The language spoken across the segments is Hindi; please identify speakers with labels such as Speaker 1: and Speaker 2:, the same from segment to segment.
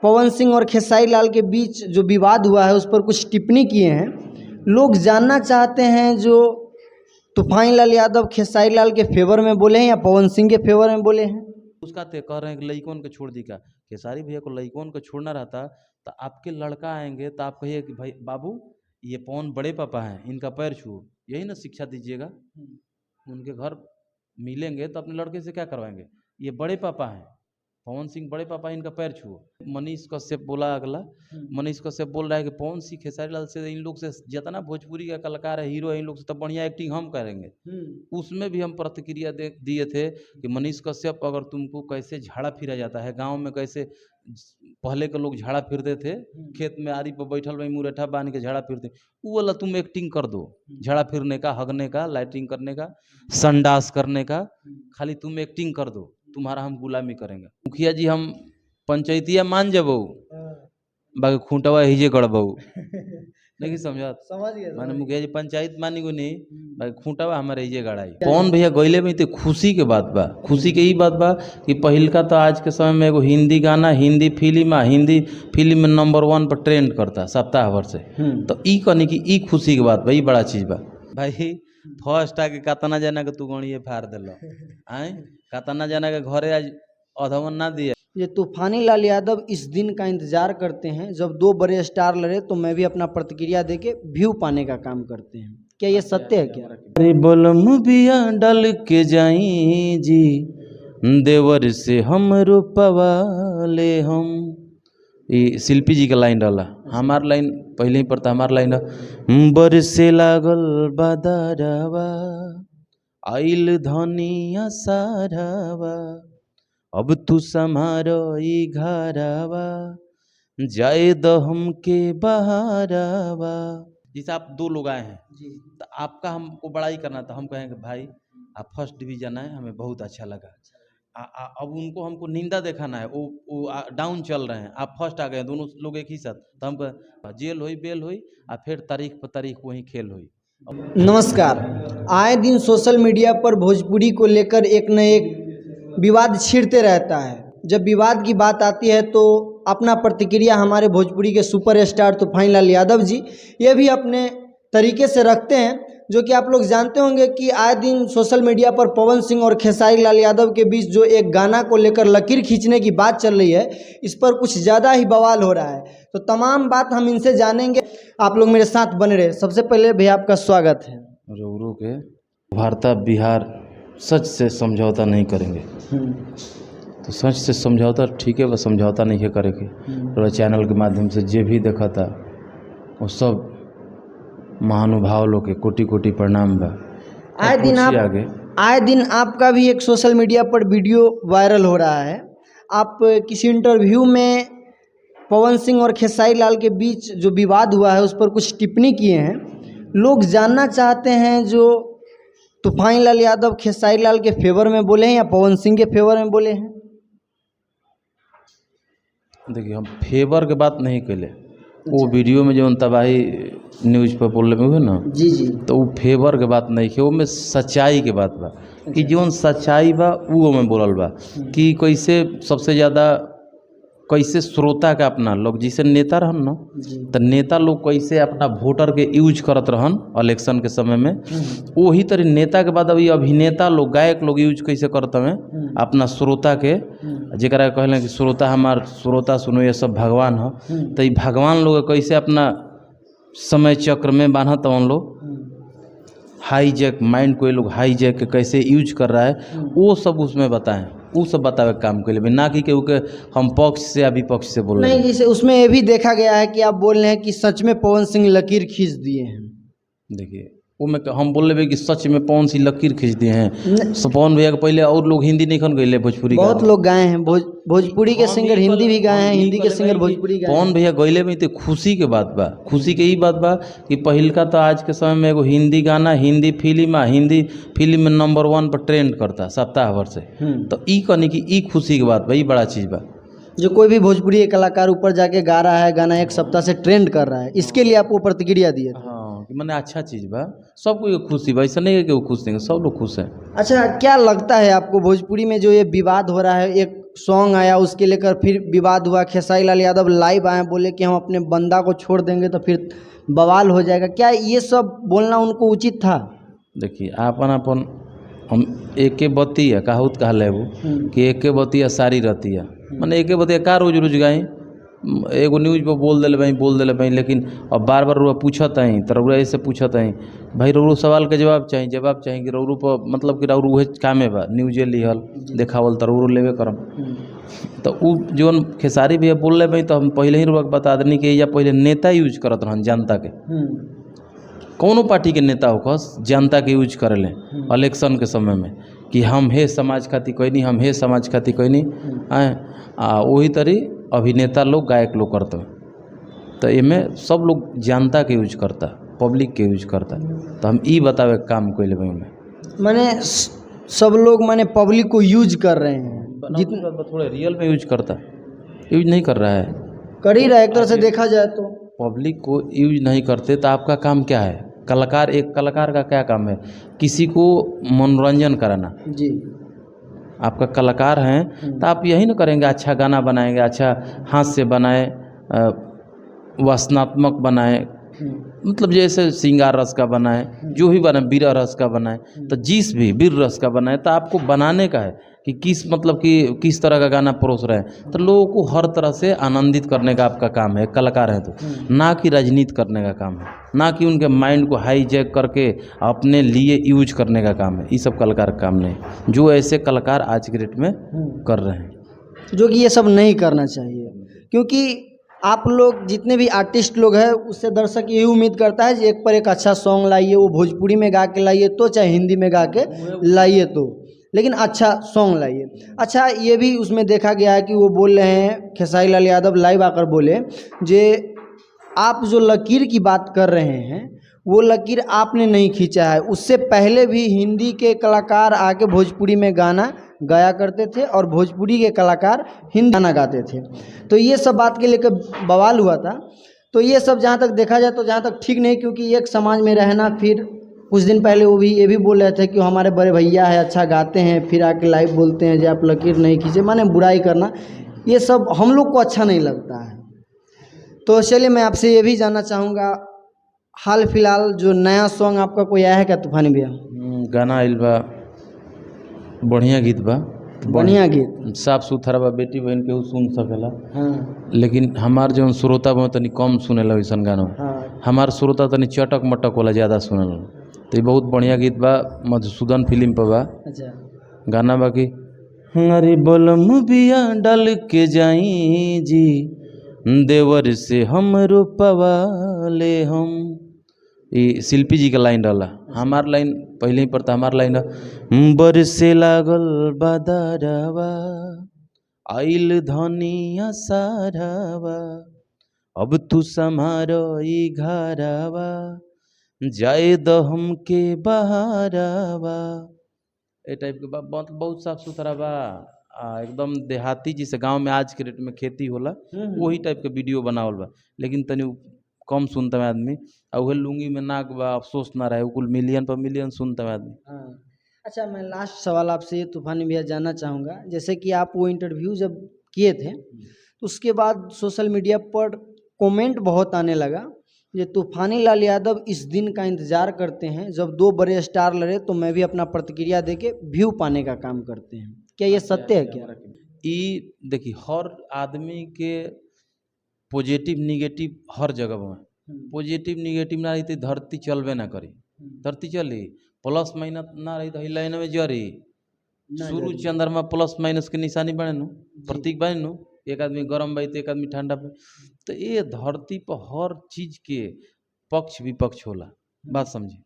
Speaker 1: पवन सिंह और खेसारी लाल के बीच जो विवाद हुआ है उस पर कुछ टिप्पणी किए हैं। लोग जानना चाहते हैं जो तूफान लाल यादव खेसारी लाल के फेवर में बोले हैं या पवन सिंह के फेवर में बोले हैं।
Speaker 2: उसका ते कह रहे हैं कि लइकन को छोड़ दी का। खेसारी भैया को लइकन को छोड़ना रहता तो आपके लड़का आएंगे तो आप कहिए कि भाई बाबू ये पवन बड़े पापा हैं, इनका पैर छुओ, यही ना शिक्षा दीजिएगा। उनके घर मिलेंगे तो अपने लड़के से क्या करवाएंगे, ये बड़े पापा हैं, पवन सिंह बड़े पापा, इनका पैर छुओ। मनीष कश्यप बोला अगला, मनीष कश्यप बोल रहा है कि पवन सिंह खेसारी लाल से, इन लोग से जितना भोजपुरी का कलाकार है, हीरो है, इन लोग से तो बढ़िया एक्टिंग हम करेंगे। उसमें भी हम प्रतिक्रिया दिए थे कि मनीष कश्यप अगर तुमको कैसे झाड़ा फिरा जाता है गांव में, कैसे पहले के लोग झाड़ा फिरते थे, खेत में आरी पर बैठल वही मुरेठा बांध के झाड़ा फिरते, वो वाला तुम एक्टिंग कर दो, झाड़ा फिरने का, हगने का, लाइटिंग करने का, संडास करने का, खाली तुम एक्टिंग कर दो, तुम्हारा हम गुलामी करेंगे। मुखिया जी हम पंचायतिया मान जबो बाकी खूंटवा हिजे गड़बऊ नहीं समझा,
Speaker 1: समझ गए
Speaker 2: माने मुखिया जी पंचायत मानी को नहीं, बाकी खूंटवा हमारे हिजे गड़ाई। कौन भैया गइले में तो खुशी के बात बा, खुशी के ही बात बा कि पहिल का तो आज के समय में एगो हिंदी गाना, हिंदी फिल्म में नंबर 1 पर ट्रेंड करता सप्ताह भर से, तो ई कहनी कि ई खुशी के बात बा, ई बड़ा चीज बा भाई। फर्स्ट आके कतना जाना के तू गणिए फाड़ दिल आए, कतना जाना के घरे आज अधवन ना दिया।
Speaker 1: ये तूफानी लाल यादव इस दिन का इंतजार करते हैं जब 2 बड़े स्टार लड़े तो मैं भी अपना प्रतिक्रिया देके व्यू पाने का काम करते हैं। क्या ये सत्य है क्या?
Speaker 2: अरे बलम बिया डल के जाई जी, देवर से हम रूपवाले हम, ये शिल्पी जी का लाइन डाला, हमार लाइन पहले ही पढ़ता, हमार लाइन बरसे लागल बदरवा आइल धनिया सारावा, अब तू समारो ई घरवा जाए द हमके बहारवा। जैसे आप 2 लोग आए हैं
Speaker 1: जी।
Speaker 2: तो आपका हमको बड़ाई करना था, हम कहेंगे भाई आप फर्स्ट डिवीजन आए, हमें बहुत अच्छा लगा। अब उनको हमको निंदा दिखाना है, वो डाउन चल रहे हैं, आप फर्स्ट आ गए, दोनों लोग एक ही साथ, तो हम जेल हुई बेल हुई और फिर तारीख पर तारीख वही खेल हुई।
Speaker 1: नमस्कार। आए दिन सोशल मीडिया पर भोजपुरी को लेकर एक न एक विवाद छिड़ते रहता है। जब विवाद की बात आती है तो अपना प्रतिक्रिया हमारे भोजपुरी के सुपरस्टार तूफान लाल यादव जी ये भी अपने तरीके से रखते हैं, जो कि आप लोग जानते होंगे कि आए दिन सोशल मीडिया पर पवन सिंह और खेसारी लाल यादव के बीच जो एक गाना को लेकर लकीर खींचने की बात चल रही है, इस पर कुछ ज़्यादा ही बवाल हो रहा है। तो तमाम बात हम इनसे जानेंगे, आप लोग मेरे साथ बने रहे। सबसे पहले भैया आपका स्वागत है।
Speaker 2: रोरू के वार्ता बिहार सच से समझौता नहीं करेंगे, तो सच से समझौता ठीक है, वह समझौता नहीं है करेंगे। थोड़ा चैनल के माध्यम से जे भी देखा था वो सब महानुभाव लोग के कोटि कोटि प्रणाम बा। आए दिन आपका भी एक सोशल मीडिया पर वीडियो वायरल हो रहा है। आप किसी इंटरव्यू में पवन सिंह और खेसारी लाल के बीच जो विवाद हुआ है उस पर कुछ टिप्पणी किए हैं। लोग जानना चाहते हैं जो तूफान लाल यादव खेसारी लाल के फेवर में बोले हैं या पवन सिंह के फेवर में बोले हैं। देखिए हम फेवर के बात नहीं कैले, वो वीडियो में जो तबाही न्यूज़ पर बोल रहे हुए ना,
Speaker 1: जी जी,
Speaker 2: तो वो फेवर के बात नहीं है, वो में सच्चाई के बात बा कि जो सच्चाई बा वो में बोलल बा कि कैसे सबसे ज़्यादा कैसे श्रोता का अपना लोग, जैसे नेता रहन ना, तो नेता लोग कैसे अपना वोटर के यूज करत रहन इलेक्शन के समय में, वही तरह नेता के बाद अभी अभिनेता लोग, गायक लोग यूज कैसे करते हैं अपना श्रोता के, जरा कहले कि श्रोता हमार श्रोता सुनो ये सब भगवान हो, तो ये भगवान लोग कैसे अपना समय चक्र में बांधत उन लोग, हाईजैक माइंड को ये लोग हाईजैक के कैसे यूज कर रहा है, वो सब उसमें बताएं, वो सब बतावे काम के लिए, ना कि क्योंकि हम पक्ष से या विपक्ष से बोल रहे हैं।
Speaker 1: नहीं, जैसे उसमें ये भी देखा गया है कि आप बोल रहे हैं कि सच में पवन सिंह लकीर खींच दिए हैं।
Speaker 2: देखिए वो में हम बोल रहे कि सच में पवन सिंह लकीर खींच दिए हैं। पवन भैया के पहले और लोग हिंदी नहीं खन गए, भोजपुरी
Speaker 1: बहुत लोग गाए हैं, भोजपुरी के सिंगर हिंदी भी गाए हैं, हिंदी के सिंगर भोजपुरी गाए।
Speaker 2: पवन भैया गइले में तो खुशी के बात बा, खुशी के ही बात बा कि पहिल का तो आज के समय में एगो हिंदी गाना, हिंदी फिल्म में नंबर 1 पर ट्रेंड करता सप्ताह भर से, तो ई कहनी कि ई खुशी के बात बा, ई बड़ा चीज़ बा।
Speaker 1: जो कोई भी भोजपुरी कलाकार ऊपर जाके गा रहा है, गाना एक सप्ताह से ट्रेंड कर रहा है, इसके लिए आपको प्रतिक्रिया दिए थे।
Speaker 2: हाँ कि मैंने अच्छा चीज़ बा, सबको खुशी बा, ऐसा नहीं है कि वो खुश नहीं, सब लोग खुश हैं।
Speaker 1: अच्छा, क्या लगता है आपको भोजपुरी में जो ये विवाद हो रहा है, एक सॉन्ग आया उसके लेकर फिर विवाद हुआ, खेसारी लाल यादव लाइव आए, बोले कि हम अपने बंदा को छोड़ देंगे तो फिर बवाल हो जाएगा। क्या ये सब बोलना उनको उचित था?
Speaker 2: देखिए आपन अपन हम एके बतिया कहूत कहले वो कि एके बतिया सारी रतिया, माने एके बतिया का रोज रोज गाई, एगो न्यूज पर बोल देले भाई, लेकिन अब बार बार रुआ पूछत आई तो रुआ ऐसे पूछत आई भाई, रउरू सवाल के जवाब चाहिए कि रउरू पर मतलब कि रउरू उहे कामे बा न्यूजे लिहल देखावल तो रउरू लेवे करम। तो उ जोन खेसारी भैया बोल ले भाई, तो हम पहले ही रुआ के बता देनी कि या पहले नेता यूज करत रहन जनता के, कौनो पार्टी के नेता होखस जनता के यूज करेले इलेक्शन के समय में कि हम हे समाज खातिर कोई नहीं, हम हे समाज खातिर कोई नहीं आए, वही तरी अभिनेता लोग गायक लोग करते हैं। तो इमे सब लोग जनता के यूज करता, पब्लिक के यूज करता, तो हम ई बतावे के काम कोई लेवे में,
Speaker 1: माने सब लोग माने पब्लिक को यूज कर रहे हैं,
Speaker 2: जितना थोड़े रियल में यूज करता, यूज नहीं कर रहा है,
Speaker 1: कर ही रहा है एक तरह से देखा जाए तो।
Speaker 2: पब्लिक को यूज नहीं करते तो आपका काम क्या है? कलाकार, एक कलाकार का क्या काम है? किसी को मनोरंजन कराना।
Speaker 1: जी,
Speaker 2: आपका कलाकार हैं तो आप यही ना करेंगे, अच्छा गाना बनाएंगे, अच्छा हास्य बनाए, वासनात्मक बनाए, मतलब जैसे श्रृंगार रस का बनाए, जो भी बनाए, बीरा रस का बनाए, तो जिस भी वीर रस का बनाए, तो आपको बनाने का है कि किस मतलब कि किस तरह का गाना परोस रहे हैं, तो लोगों को हर तरह से आनंदित करने का आपका काम है, कलाकार है तो, ना कि राजनीति करने का काम है, ना कि उनके माइंड को हाईजैक करके अपने लिए यूज करने का काम है। ये सब कलाकार का काम नहीं, जो ऐसे कलाकार आज के डेट में कर रहे हैं,
Speaker 1: जो कि ये सब नहीं करना चाहिए, क्योंकि आप लोग जितने भी आर्टिस्ट लोग हैं उससे दर्शक यही उम्मीद करता है कि एक पर एक अच्छा सॉन्ग लाइए, वो भोजपुरी में गा के लाइए तो चाहे हिंदी में गा के लाइए तो, लेकिन अच्छा सॉन्ग लाइए। अच्छा, ये भी उसमें देखा गया है कि वो बोल रहे हैं, खेसारी लाल यादव लाइव आकर बोले जे आप जो लकीर की बात कर रहे हैं वो लकीर आपने नहीं खींचा है, उससे पहले भी हिंदी के कलाकार आके भोजपुरी में गाना गाया करते थे और भोजपुरी के कलाकार हिंदी गाना गाते थे, तो ये सब बात के लेकर बवाल हुआ था। तो ये सब जहाँ तक देखा जाए तो जहाँ तक ठीक नहीं, क्योंकि एक समाज में रहना, फिर कुछ दिन पहले वो भी ये भी बोल रहे थे कि हमारे बड़े भैया है, अच्छा गाते हैं, फिर आके लाइव बोलते हैं जो आप लकीर नहीं खींचे, माने बुराई करना, ये सब हम लोग को अच्छा नहीं लगता है। तो चलिए मैं आपसे ये भी जानना चाहूँगा, हाल फिलहाल जो नया सॉन्ग आपका कोई आया है क्या तूफानी भैया?
Speaker 2: गाना आइल बा, बढ़िया गीत बा,
Speaker 1: बढ़िया गीत,
Speaker 2: साफ सुथरा बा, बेटी बहन के सुन सकेला।
Speaker 1: हाँ
Speaker 2: लेकिन हमार जो श्रोता बा तनी कम सुनेला वैसन गाना,
Speaker 1: हाँ,
Speaker 2: हमार श्रोता तनी चटक मटक वाला ज़्यादा सुनेला, तो ये बहुत बढ़िया गीत बा, मधुसूदन फिल्म पर बा
Speaker 1: अच्छा,
Speaker 2: गाना बा कि अरे बलम बिया डाल के जाई जी, देवर से हम रोपवा ले हम, ये शिल्पी जी का लाइन डाला, हमार लाइन पहले ही पढ़ता, हमार लाइन बरसे लागल बदरवा आइल धनिया सारावा, अब तू समारो ई घरवा जाए द हमके बहारवा, ए टाइप के बा, बहुत साफ सुथरा बा, एकदम देहाती जिसे गांव में आज के डेट में खेती होला वही टाइप के वीडियो बनावल बा, लेकिन तनी कम सुनता है आदमी, और वह लुंगी में नाक बा, अफसोस ना रहे, कुल मिलियन पर मिलियन सुनता है आदमी।
Speaker 1: हाँ। अच्छा, मैं लास्ट सवाल आपसे ये तूफानी भैया जानना चाहूँगा, जैसे कि आप वो इंटरव्यू जब किए थे तो उसके बाद सोशल मीडिया पर कमेंट बहुत आने लगा, ये तूफानी लाल यादव इस दिन का इंतज़ार करते हैं जब दो बड़े स्टार लड़े तो मैं भी अपना प्रतिक्रिया देके व्यू पाने का काम करते हैं, क्या ये सत्य है क्या?
Speaker 2: ई देखिए, हर आदमी के पॉजिटिव निगेटिव हर जगह में, पॉजिटिव निगेटिव ना रही तो धरती चलबे ना करी, धरती चली, प्लस माइनस ना रही तो लाइन में जरी, सूर्य चंद्रमा प्लस माइनस के निशानी बने नु, प्रतीक बने नु, एक आदमी गर्म बा तो एक आदमी ठंडा बा, तो ये धरती पर हर चीज के पक्ष विपक्ष होला, बात समझी।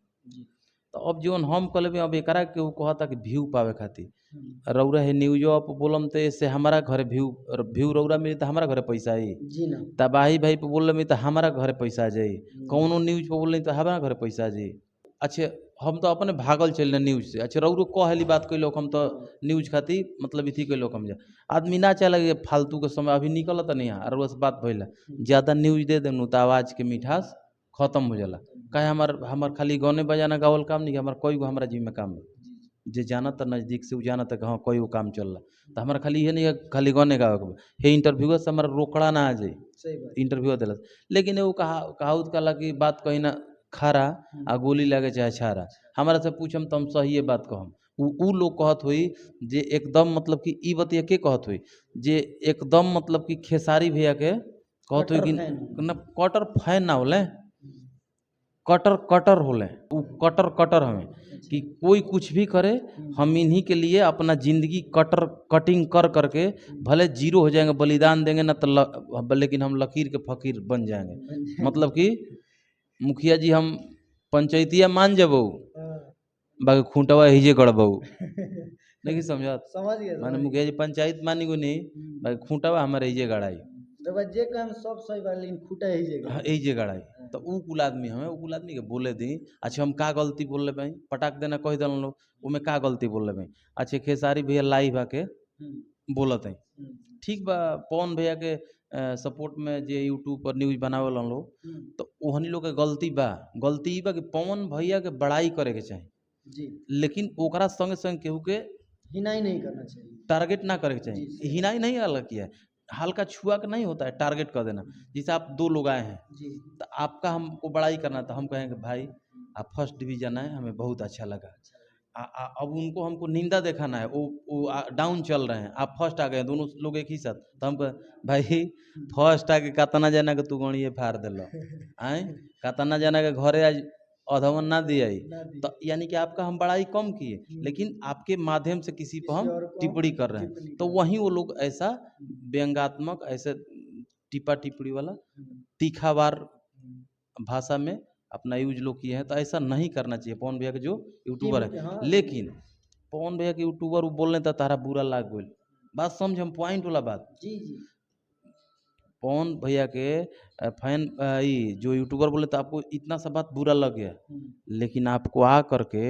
Speaker 2: तो अब जो हम कहले अब एकरा के वो कहता कि व्यू पावे खातिर रौरा है न्यूजो पर बोलम तो इससे हमारा घरे व्यू रौरा मिली तो हमारा घरे पैसा आई
Speaker 1: जी ना,
Speaker 2: तबाही भाई पे बोल रहे तो हमारा घरे पैसा आ जाई, कौनो न्यूज पे बोल रही तो हमारा घरे पैसा आ जाई। अच्छा, हम तो अपने भागल चल रहे न्यूज से, अच्छा रौरो कहली बात कोई लोग, हम तो न्यूज खातिर मतलब इथी कोई लोग हम जा आदमी ना चले फालतू के समय अभी निकलता नहीं है, और बात भैला ज़्यादा न्यूज दे देनु तो आवाज़ के मिठास खत्म हो जाला, कहे हमार खाली गाने बजाना गावल काम नहीं, हमार कोई गो हमारा जिम्मे काम है, जे जाना था नज़दीक से वो जाना था कि हाँ कोई वो काम चल रहा तो हमारा खाली ये नहीं है खाली गने का हे इंटरव्यू से हमारा रोकड़ा ना आ जाए
Speaker 1: सही बात
Speaker 2: इंटरव्यू दिलस लेकिन वो कहावत कहला कि बात कहीं ना खारा आ गोली लगे चाहे छारा हमारा से पूछम तो हम सही ये बात कहम उ लोग कहत हुई जे एकदम मतलब कि ई बतिया के कहत हुई जे एकदम मतलब कि खेसारी भैया के कहत हुई कि ना कटर फैन ना होले कटर कटर होले उ कटर कटर हमें कि कोई कुछ भी करे हम इन्हीं के लिए अपना जिंदगी कटिंग कर करके भले जीरो हो जाएंगे बलिदान देंगे ना तो लेकिन हम लकीर के फकीर बन जाएंगे मतलब कि मुखिया जी हम पंचायतिया मान जबो बाकी खूंटवा हिजे गड़बऊ नहीं समझा
Speaker 1: समझ गए
Speaker 2: माने मुखिया जी पंचायत मानी को नहीं बाकी खूंटवा हमारे हिजे गड़ाई
Speaker 1: जे काम सब सही बा लेकिन खूटा ही जगह
Speaker 2: हाँ यही गड़ाई तो उ कुल आदमी हमें उ कुल आदमी के बोले दी अच्छा हम का गलती बोल ले भाई पटाक देना कह दिल लोग उमें का गलती बोल ले भाई अच्छा खेसारी भैया लाइव आके बोलत है ठीक बा पवन भैया के सपोर्ट में जे यूट्यूब पर न्यूज बनावे लोग तो ओहनी लोग के गलती गलती ई बा कि पवन भैया के बड़ाई करे के चाही
Speaker 1: जी
Speaker 2: लेकिन ओकरा संगे संग केहू के
Speaker 1: हिनाई नहीं करना चाहिए
Speaker 2: टारगेट ना करे के चाहिए हिनाई नहीं अलग किया है हल्का छुआ का नहीं होता है टारगेट कर देना जैसे आप दो लोग आए हैं
Speaker 1: जी
Speaker 2: तो आपका हमको बड़ाई करना था हम कहेंगे भाई आप फर्स्ट डिवीजन आए हमें बहुत अच्छा लगा अब उनको हमको निंदा दिखाना है वो डाउन चल रहे हैं आप फर्स्ट आ गए दोनों लोग एक ही साथ तो हम भाई फर्स्ट आके कतना जाना के तू गणिए फाड़ दिल आए कतना जाना के घरे आज अधवन ना दिया तो यानी कि आपका हम बड़ाई कम किए लेकिन आपके माध्यम से किसी पर हम टिप्पणी कर रहे हैं तो वहीं वो लोग ऐसा व्यंगात्मक ऐसे टिप्पा टिप्पणी वाला तीखावार भाषा में अपना यूज लोग किए हैं तो ऐसा नहीं करना चाहिए पवन भैया के जो यूट्यूबर है लेकिन पवन भैया के यूट्यूबर वो बोलने था तारा बुरा लाग गई बात समझ हम पॉइंट वाला बात
Speaker 1: जी जी
Speaker 2: पवन भैया के फैन ये जो यूट्यूबर बोले तो आपको इतना सा बात बुरा लग गया लेकिन आपको आ करके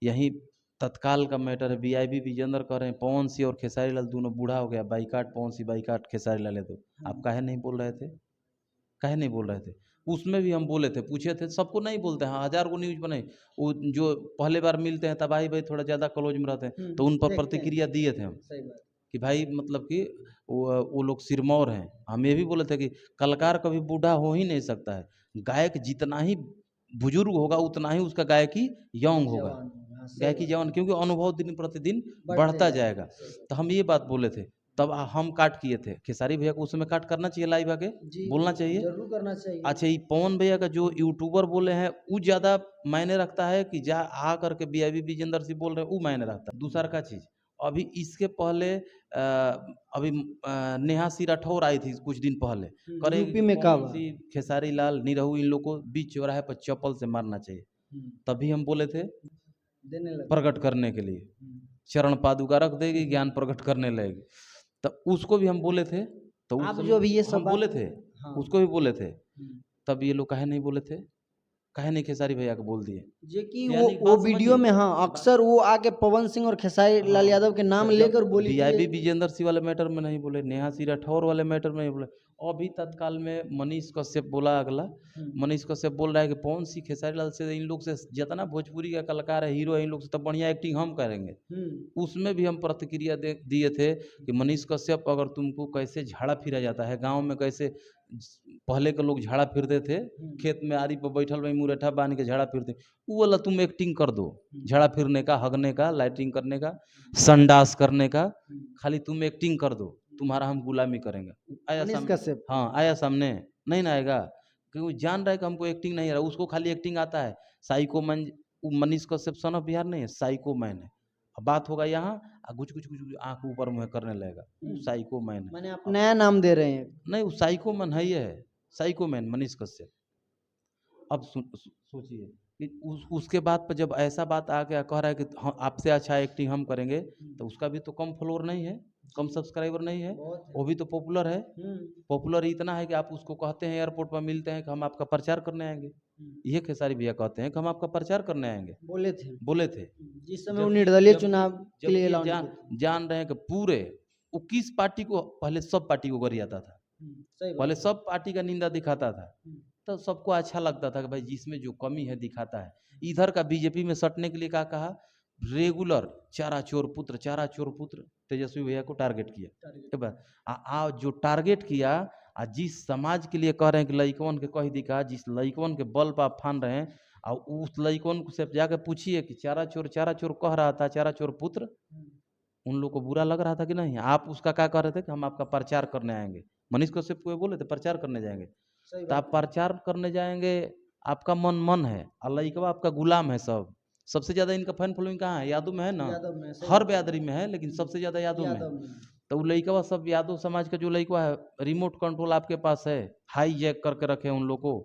Speaker 2: यहीं तत्काल का मैटर है वीआईपी विजेंद्र कर रहे हैं पवन सिंह और खेसारी लाल दोनों बूढ़ा हो गया बाइकाट पवन सिंह बाइकाट खेसारी लाल तो आप काहे नहीं बोल रहे थे काहे नहीं बोल रहे थे उसमें भी हम बोले थे पूछे थे सबको नहीं बोलते हैं 1000 को न्यूज बनाए वो जो पहले बार मिलते हैं तबाही भाई थोड़ा ज़्यादा क्लोज में रहते हैं तो उन पर प्रतिक्रिया दिए थे हम कि भाई मतलब कि वो लोग सिरमौर हैं हम ये भी बोले थे कि कलाकार कभी बूढ़ा हो ही नहीं सकता है गायक जितना ही बुजुर्ग होगा उतना ही उसका गायकी यंग होगा गायकी जवान क्योंकि अनुभव दिन प्रतिदिन बढ़ता जाएगा तो हम ये बात बोले थे तब हम काट किए थे खेसारी भैया को उस समय काट करना चाहिए लाइव आके बोलना चाहिए
Speaker 1: जरूर करना चाहिए
Speaker 2: अच्छा ये पवन भैया का जो यूट्यूबर बोले हैं वो ज़्यादा मायने रखता है कि जा आ करके वीआईपी विजेंद्र सिंह बोल रहे हैं वो मायने रखता है दूसरा का चीज़ अभी इसके पहले अभी नेहा सिंह राठौर आई थी कुछ दिन पहले करे
Speaker 1: यूपी में कब
Speaker 2: खेसारी लाल निरहू इन लोग को बीच चौराहे पर चप्पल से मारना चाहिए तभी हम बोले थे प्रकट करने के लिए चरण पादुका रख देगी ज्ञान प्रकट करने लगेगी तो उसको भी हम बोले थे तो
Speaker 1: आप जो भी ये सब
Speaker 2: बोले थे उसको भी बोले थे तब ये लोग काहे नहीं बोले थे काहे नहीं खेसारी भैया को बोल दिए
Speaker 1: जे कि वो वीडियो में हाँ अक्सर वो आके पवन सिंह और खेसारी लाल यादव के नाम लेकर बोली
Speaker 2: वीआईपी विजेंद्र सिंह वाले मैटर में नहीं बोले नेहा सिंह राठौर वाले मैटर में नहीं बोले अभी तत्काल में मनीष कश्यप बोला अगला मनीष कश्यप बोल रहा है कि पवन सिंह खेसारी लाल से इन लोग से जितना भोजपुरी का कलाकार है हीरो है इन लोग से तो बढ़िया एक्टिंग हम करेंगे उसमें भी हम प्रतिक्रिया दिए थे कि मनीष कश्यप अगर तुमको कैसे झाड़ा फिरा जाता है गाँव में कैसे पहले के लोग झाड़ा फिरते थे खेत में आरी पर बैठल वही मुरेठा बांध के झाड़ा फिरते वो वाला तुम एक्टिंग कर दो झाड़ा फिरने का हगने का लाइटिंग करने का संडास करने का खाली तुम एक्टिंग कर दो तुम्हारा हम गुलामी करेंगे आया सामने हाँ आया सामने नहीं ना आएगा क्योंकि जान रहा है कि हमको एक्टिंग नहीं आ रहा उसको खाली एक्टिंग आता है psycho man Manish Kashyap son of Bihar नहीं है साइको मैन है बात होगा यहाँ कुछ कुछ कुछ आंख ऊपर मुँह करने लगेगा साइको मैन है
Speaker 1: मैंने आप नया नाम दे रहे हैं
Speaker 2: नहीं वो साइको मैन है ही है साइको मैन मनीष कश्यप अब सोचिए कि उसके बाद पर जब ऐसा बात आ गया कह रहा है कि आपसे अच्छा एक्टिंग हम करेंगे तो उसका भी तो कम फॉलोअर नहीं है कम सब्सक्राइबर नहीं है वो भी तो पॉपुलर है पॉपुलर इतना है कि आप उसको कहते हैं एयरपोर्ट पर मिलते हैं कि हम आपका प्रचार करने आएंगे ये खेसारी भैया कहते हैं कि हम आपका प्रचार करने आएंगे बोले थे
Speaker 1: जिस समय वो निर्दलीय चुनाव के लिए
Speaker 2: जान रहे हैं कि पूरे वो किस पार्टी को पहले सब पार्टी को गरियाता था पहले सब पार्टी का निंदा दिखाता था तो सबको अच्छा लगता था कि भाई जिसमें जो कमी है दिखाता है इधर का बीजेपी में सटने के लिए क्या कहा रेगुलर चारा चोर पुत्र तेजस्वी भैया को टारगेट किया। के बाद जो टारगेट किया जिस समाज के लिए कह रहे हैं कि लइकवन के कह दी का, जिस लइकवन के बल पर आप फान रहे हैं, और उस लइकवन से जाके पूछिए कि चारा चोर कह रहा था, चारा चोर पुत्र, उन लोग को बुरा लग रहा था कि नहीं? आप उसका क्या कह रहे थे कि हम आपका प्रचार करने आएंगे। मनीष कश्यप को बोले थे प्रचार करने जाएंगे, तो आप प्रचार करने जाएंगे, आपका मन है, और लइकवा आपका गुलाम है। सबसे ज्यादा इनका फैन फॉलोइंग कहाँ है? यादव में है ना, हर बिरादरी में है, लेकिन सबसे ज्यादा यादव में है। तो वो लइकवा सब यादव समाज का जो लइकवा है, रिमोट कंट्रोल आपके पास है, हाई जैक करके रखे उन लोग को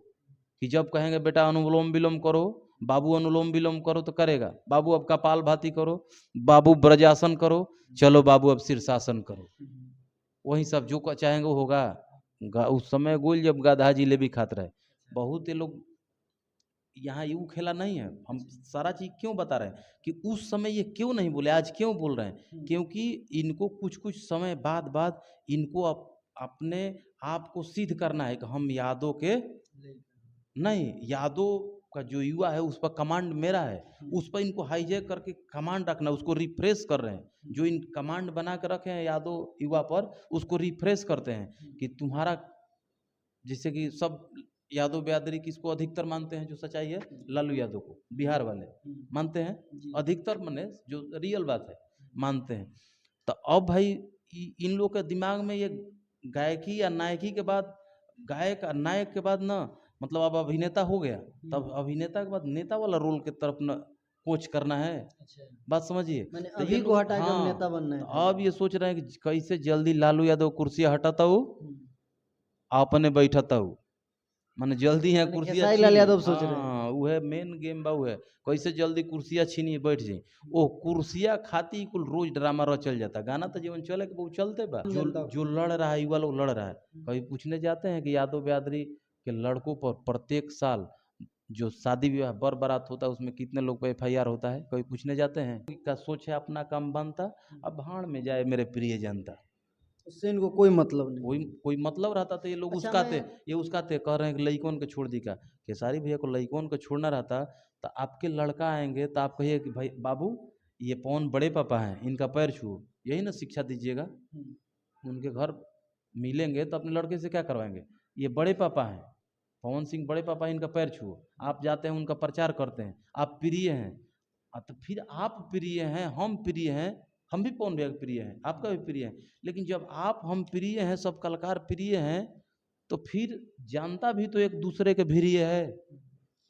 Speaker 2: कि जब कहेंगे बेटा अनुलोम विलोम करो, बाबू अनुलोम विलोम करो तो करेगा, बाबू अब कपाल भाती करो, बाबू ब्रजासन करो, चलो बाबू अब शीर्षासन करो, वही सब जो चाहेंगे वो होगा। उस समय गोल जब गाधा जिलेबी खाते रहे। बहुत ये लोग यहाँ यू खेला नहीं है। हम सारा चीज क्यों बता रहे हैं कि उस समय ये क्यों नहीं बोले, आज क्यों बोल रहे हैं? क्योंकि इनको कुछ समय बाद इनको अपने आप को सिद्ध करना है कि हम यादव के नहीं, यादव का जो युवा है उस पर कमांड मेरा है, उस पर इनको हाईजैक करके कमांड रखना, उसको रिफ्रेश कर रहे हैं। जो इन कमांड बना के रखे हैं यादव युवा पर, उसको रिफ्रेश करते हैं कि तुम्हारा, जैसे कि सब यादव बिरादरी किसको अधिकतर मानते हैं, जो सच्चाई है, लालू यादव को बिहार वाले मानते हैं अधिकतर, माने जो रियल बात है मानते हैं। तो अब भाई इन लोग के दिमाग में ये गायकी या नायकी के बाद, गायक और नायक के बाद ना, मतलब अब अभिनेता हो गया, तब अभिनेता के बाद नेता वाला रोल की तरफ न कोच करना है। बात समझिए, तो
Speaker 1: अभी को हटा के नेता बनना है।
Speaker 2: तो अब ये सोच रहे हैं कि कैसे जल्दी लालू यादव कुर्सी हटाता हूँ, अपने बैठता हूँ, माने जल्दी है कुर्सियाँ
Speaker 1: लाल यादव सोच रहे हैं।
Speaker 2: वो है मेन गेम बा, वो है कैसे जल्दी कुर्सियाँ छीनिए बैठ जाए। ओ कुर्सियाँ खाती कुल रोज ड्रामा रह चल जाता, गाना तो जीवन चले के वो चलते बा। जो लड़ रहा है युवा लोग लड़ रहा है, कभी पूछने जाते हैं कि यादव बिरादरी के लड़कों पर प्रत्येक साल जो शादी विवाह बर बारात होता है उसमें कितने लोग पर FIR होता है, कभी पूछने जाते हैं? का सोच है अपना काम बनता, अब भाड़ में जाए मेरे प्रिय जनता,
Speaker 1: उससे इनको कोई मतलब नहीं।
Speaker 2: कोई मतलब रहता तो ये लोग उसकाते कह रहे हैं कि लइकन के छोड़ दी का। खेसारी भैया को लइकन को छोड़ना रहता तो आपके लड़का आएंगे तो आप कहिए कि भाई बाबू ये पवन बड़े पापा हैं, इनका पैर छुओ, यही ना शिक्षा दीजिएगा। उनके घर मिलेंगे तो अपने लड़के से क्या करवाएंगे? ये बड़े पापा हैं, पवन सिंह बड़े पापा, इनका पैर छुओ। आप जाते हैं उनका प्रचार करते हैं, आप प्रिय हैं, तो फिर आप प्रिय हैं, हम प्रिय हैं, हम भी पवन भैया प्रिय हैं, आपका भी प्रिय है, लेकिन जब आप हम प्रिय हैं, सब कलाकार प्रिय हैं, तो फिर जनता भी तो एक दूसरे के प्रिय है।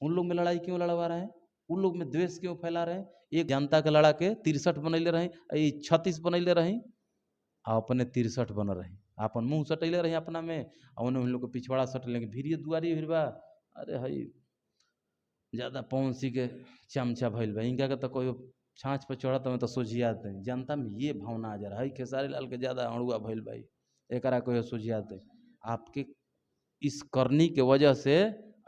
Speaker 2: उन लोग में लड़ाई क्यों लड़वा रहे हैं? उन लोग में द्वेष क्यों फैला रहे हैं? एक जनता के लड़ा के 63 बनैले रही, 36 बनैले रही, आ अपने 63 बन रही, अपन मुँह सटैले रही अपना में, और उन लोग को पिछवाड़ा सट लेंगे, भीड़िए दुआरी भिड़वा। अरे हई ज्यादा पवन सिंह के चमचा भइल बा, इनका के तो कोई छाछ पर चढ़त में तो सोझियात है। जनता में ये भावना आ जा रहा है खेसारी लाल के ज्यादा अड़ुआ भइल भाई, एकरा कोई सोझियात है। आपके इस करनी के वजह से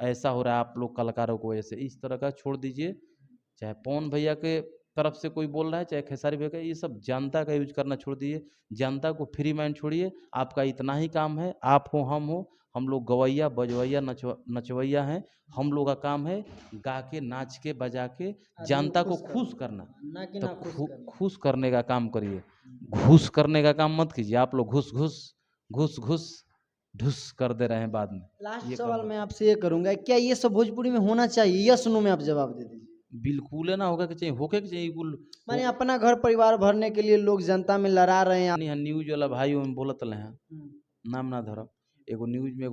Speaker 2: ऐसा हो रहा है, आप लोग कलाकारों को वजह से। इस तरह का छोड़ दीजिए, चाहे पवन भैया के तरफ से कोई बोल रहा है, चाहे खेसारी भैया का, ये सब जनता का यूज करना छोड़ दीजिए, जनता को फ्री माइंड छोड़िए। आपका इतना ही काम है, आप हो हम लोग गवैया बजवैया नचवैया हैं, हम लोग का काम है गा के नाच के बजा के जनता को खुश करना, तो खुश करने का काम करिए, घूस करने का काम मत कीजिए। आप लोग घुस घुस घुस घुस ढुस कर दे रहे हैं बाद में।
Speaker 1: लास्ट सवाल मैं आपसे ये करूंगा, क्या ये सब भोजपुरी में होना चाहिए? यस नो में आप जवाब दे दीजिए।
Speaker 2: बिल्कुल है ना, होगा कि चाहिए, होके के चाहिए कुल।
Speaker 1: माने अपना घर परिवार भरने के लिए लोग जनता में लड़ा रहे हैं।
Speaker 2: नहीं न्यूज वाला भाई हम बोलत रहे हैं, नाम ना धरम, एगो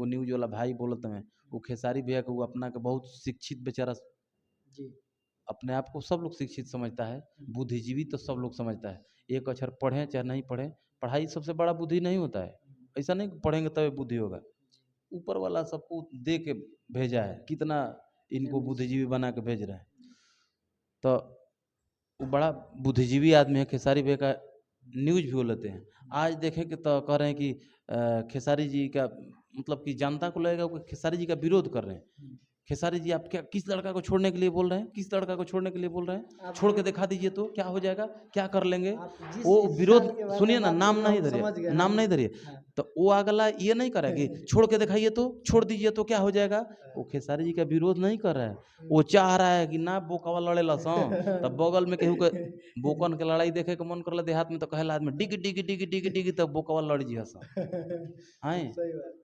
Speaker 2: न्यूज वाला भाई बोलत हैं, वो खेसारी भैया को अपना के बहुत शिक्षित बेचारा जी, अपने आप को सब लोग शिक्षित समझता है, बुद्धिजीवी तो सब लोग समझता है। एक अक्षर पढ़े चाहे नहीं पढ़े, पढ़ाई सबसे बड़ा बुद्धि नहीं होता है। ऐसा नहीं पढ़ेंगे तब बुद्धि होगा, ऊपर वाला सबको दे के भेजा है, कितना इनको बुद्धिजीवी बना के भेज रहे हैं। तो वो बड़ा बुद्धिजीवी आदमी है। खेसारी भैया का न्यूज भी बोलते हैं। आज देखें कि तो कह रहे हैं कि खेसारी जी का मतलब कि जनता को लगेगा कि खेसारी जी का विरोध कर रहे हैं। खेसारी जी आप क्या किस लड़का को छोड़ने के लिए बोल रहे हैं? किस लड़का को छोड़ने के लिए बोल रहे हैं?
Speaker 1: आप
Speaker 2: छोड़ के दिखा दीजिए तो क्या हो जाएगा? क्या कर लेंगे?
Speaker 1: आप जिस
Speaker 2: वो विरोध
Speaker 1: इंसान के बारे
Speaker 2: सुनिए
Speaker 1: में
Speaker 2: ना,
Speaker 1: बात
Speaker 2: नाम
Speaker 1: कर रहे हो
Speaker 2: नहीं
Speaker 1: हम
Speaker 2: धरिए,
Speaker 1: समझ गए,
Speaker 2: नाम नहीं धरिए।
Speaker 1: हाँ।
Speaker 2: तो वो अगला ये नहीं कर रहा है कि छोड़ के दिखाइए तो, छोड़ दीजिए तो क्या हो जाएगा? वो खेसारी जी का विरोध नहीं कर रहा है, वो चाह रहा है कि ना बोकवा लड़े लसों, तब बगल में केहू के बोकन के लड़ाई देखे के मन करला देहात में तो कहेला आदमी डिग डिग डिग डिग डिग तब बोकवा लड़ जी हसन हैं।
Speaker 1: सही बात।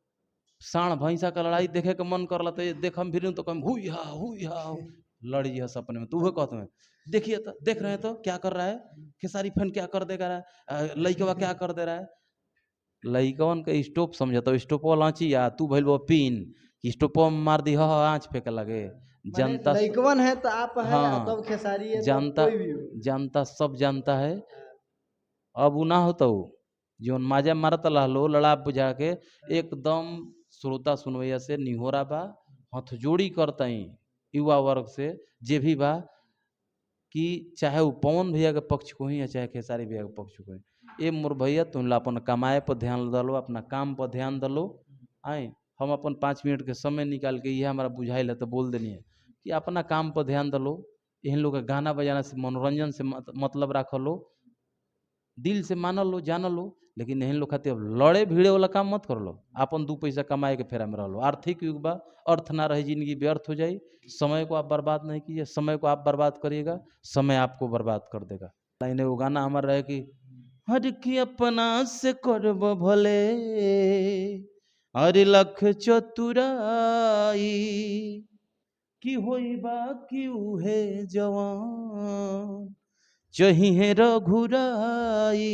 Speaker 2: साढ़ भैंसा का लड़ाई देखे के मन करला तो देखम फिर तो कम हुई हा लड़ी हस अपने में, तो वह कहते हैं देखिए तो, देख रहे हैं तो क्या कर रहा है खेसारी फैन, क्या कर देगा रहा है, लइकवा क्या कर दे रहा है। लइकवन के स्टोप समझता, स्टोपवा लाची या तू भइल वो पिन कि स्टोपवा में मार दी आँच फेंके लगे।
Speaker 1: माने
Speaker 2: जनता
Speaker 1: लइकवन है तो आप है,
Speaker 2: हाँ,
Speaker 1: तब खेसारी है, तब
Speaker 2: जनता
Speaker 1: कोई भी हो।
Speaker 2: जनता सब जानता है। अब उ ना होता जो माजा मारत रहलो लड़ा बुझा के एकदम श्रोता सुनवैया से निहोरा बा, हथजोड़ी करतई युवा वर्ग से जे भी बा कि चाहे वो पवन भैया के पक्ष को ही या चाहे खेसारी भैया के पक्ष को ही, ए मोर भैया तुम अपन कमाए पर ध्यान दलो, अपना काम पर ध्यान दलो। आए हम अपन 5 मिनट के समय निकाल के ये हमारा बुझाइल है तो बोल देनी है कि अपना काम पर ध्यान दलो। इन लोग का गाना बजाना से मनोरंजन से मतलब रख लो, दिल से मान लो जान लो, लेकिन एहन लोग खातिर लड़े भिड़े वाला काम मत कर लो। अपन 2 पैसा कमाए के फेरा में रह लो। आर्थिक युग बा, अर्थ ना रहे जिंदगी व्यर्थ हो जाए। समय को आप बर्बाद नहीं कीजिए, समय को आप बर्बाद करिएगा, समय आपको बर्बाद कर देगा। लाइन वो गाना हमारा रहे कि हर की अपना से करब भले हर लख चतुराई की होई बा की उहे जवान चाहिए रघुराई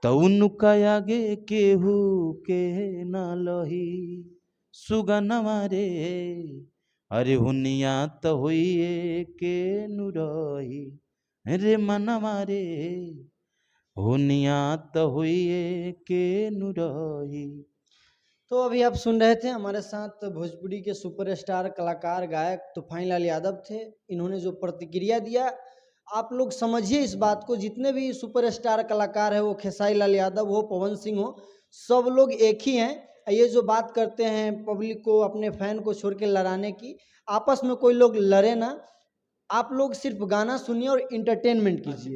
Speaker 2: तउनुका आगे केहू के न लही सुगनमा रे अरे हुनिया तो होइए के नुरही रे मनवा रे हुनिया तो होइए के नुरही।
Speaker 1: तो अभी आप सुन रहे थे, हमारे साथ भोजपुरी के सुपरस्टार कलाकार गायक तूफान लाल यादव थे। इन्होंने जो प्रतिक्रिया दिया, आप लोग समझिए इस बात को, जितने भी सुपरस्टार कलाकार है, वो खेसारी लाल यादव हो, पवन सिंह हो, सब लोग एक ही हैं। ये जो बात करते हैं पब्लिक को, अपने फैन को छोड़ के लड़ाने की, आपस में कोई लोग लड़े ना। आप लोग सिर्फ गाना सुनिए और इंटरटेनमेंट कीजिए।